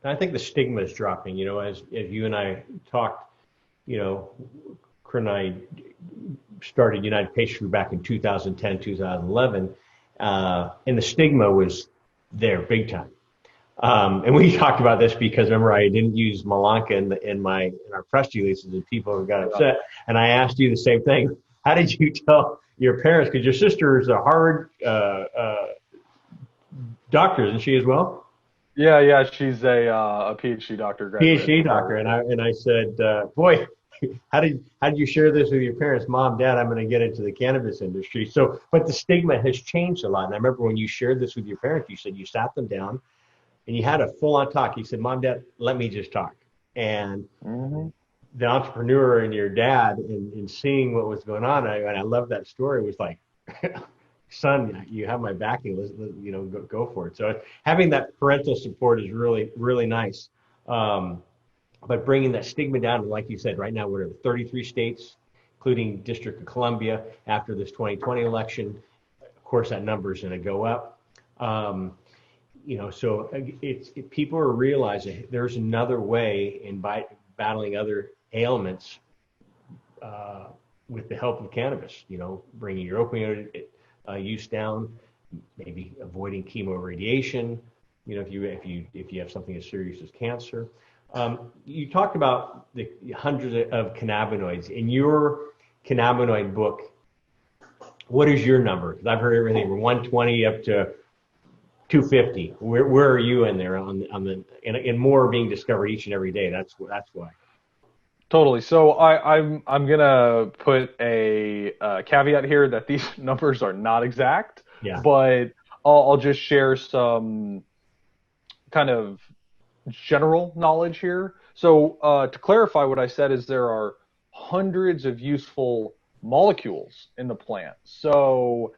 I think the stigma is dropping, as you and I talked, you know, Corinne and I started United Pastry back in 2010, 2011, and the stigma was there big time. And we talked about this because remember I didn't use Malanka in our press releases and people got upset. And I asked you the same thing. How did you tell your parents? Because your sister is a Harvard doctor, isn't she as well? Yeah, yeah, she's a PhD doctor graduate PhD from doctor, Harvard. and I said, boy, how did you share this with your parents, mom, dad? I'm going to get into the cannabis industry. So, but the stigma has changed a lot. And I remember when you shared this with your parents, you said you sat them down and you had a full on talk. You said, mom, dad, let me just talk. And Hmm. the entrepreneur and your dad, in seeing what was going on, and I love that story. It was like, son, you have my backing. Go for it. So having that parental support is really, really nice. Um, but bringing that stigma down, and like you said, right now we're in 33 states, including District of Columbia. After this 2020 election, of course, that number is going to go up. Um, so people are realizing there's another way in battling other ailments uh, with the help of cannabis. Bringing your opioid use down, maybe avoiding chemo radiation. If you have something as serious as cancer. You talked about the hundreds of cannabinoids in your cannabinoid book. What is your number? Because I've heard everything from 120 up to 250. Where are you in there and more are being discovered each and every day. That's why. Totally. So I'm gonna put a caveat here that these numbers are not exact, Yeah. but I'll just share some kind of general knowledge here. So to clarify, what I said is there are hundreds of useful molecules in the plant. So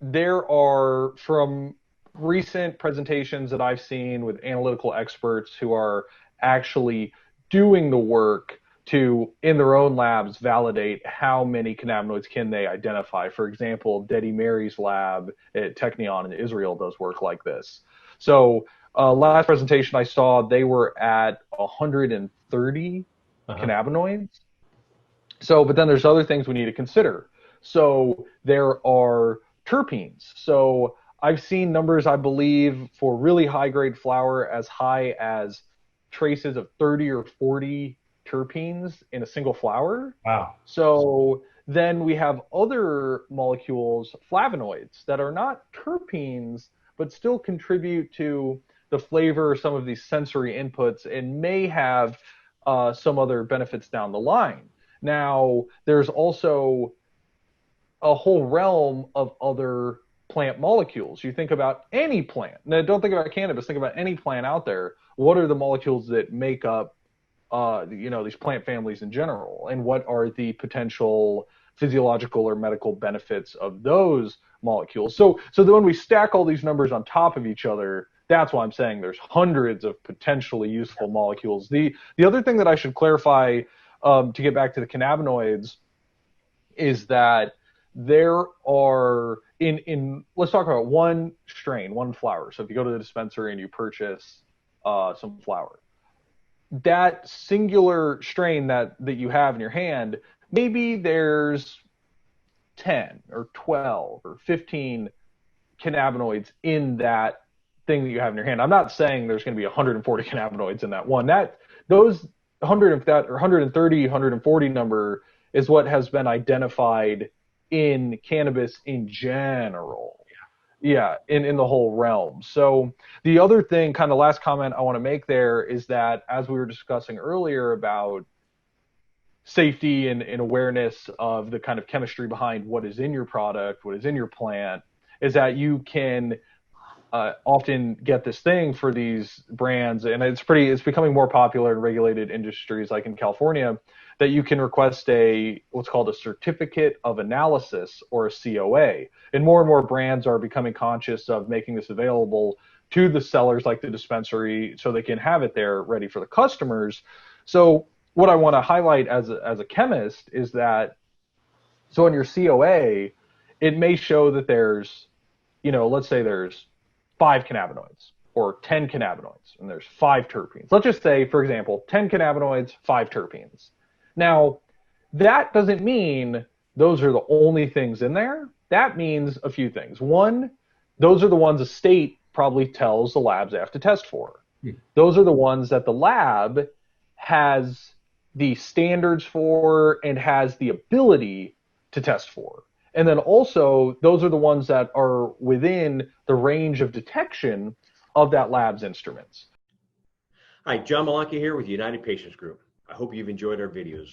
there are, from recent presentations that I've seen with analytical experts who are actually doing the work to, in their own labs, validate how many cannabinoids can they identify. For example, Dedi Mary's lab at Technion in Israel does work like this. So last presentation I saw, they were at 130 Uh-huh. cannabinoids. So, but then there's other things we need to consider. So there are terpenes. So I've seen numbers, I believe, for really high grade flower as high as traces of 30 or 40 terpenes in a single flower. Wow. So then we have other molecules, flavonoids, that are not terpenes, but still contribute to the flavor or some of these sensory inputs and may have some other benefits down the line. Now, there's also a whole realm of other plant molecules. You think about any plant. Now, don't think about cannabis. Think about any plant out there. What are the molecules that make up, these plant families in general, and what are the potential physiological or medical benefits of those molecules? So then when we stack all these numbers on top of each other, that's why I'm saying there's hundreds of potentially useful molecules. The other thing that I should clarify, to get back to the cannabinoids, is that there are in let's talk about one strain, one flower. So if you go to the dispensary and you purchase some flower, that singular strain that you have in your hand, maybe there's 10 or 12 or 15 cannabinoids in that thing that you have in your hand. I'm not saying there's going to be 140 cannabinoids in that one. Those 100 of that or 130, 140 number is what has been identified in cannabis in general. Yeah, in the whole realm. So the other thing, kind of last comment I want to make there, is that as we were discussing earlier about safety and awareness of the kind of chemistry behind what is in your product, what is in your plant, is that you can often get this thing for these brands, and it's becoming more popular in regulated industries like in California, that you can request what's called a certificate of analysis, or a COA. And more brands are becoming conscious of making this available to the sellers like the dispensary so they can have it there ready for the customers. So what I want to highlight as a chemist is that, so in your COA, it may show that there's, let's say there's 5 cannabinoids. or 10 cannabinoids, and there's 5 terpenes. Let's just say, for example, 10 cannabinoids, 5 terpenes. Now, that doesn't mean those are the only things in there. That means a few things. One, those are the ones a state probably tells the labs they have to test for. Those are the ones that the lab has the standards for and has the ability to test for. And then also, those are the ones that are within the range of detection of that lab's instruments. Hi, John Malanka here with United Patients Group. I hope you've enjoyed our videos.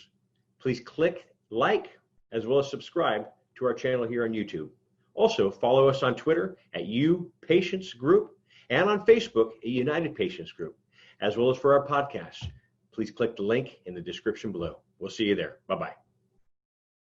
Please click like as well as subscribe to our channel here on YouTube. Also, follow us on Twitter at Patients Group and on Facebook at United Patients Group, as well as for our podcast. Please click the link in the description below. We'll see you there. Bye-bye.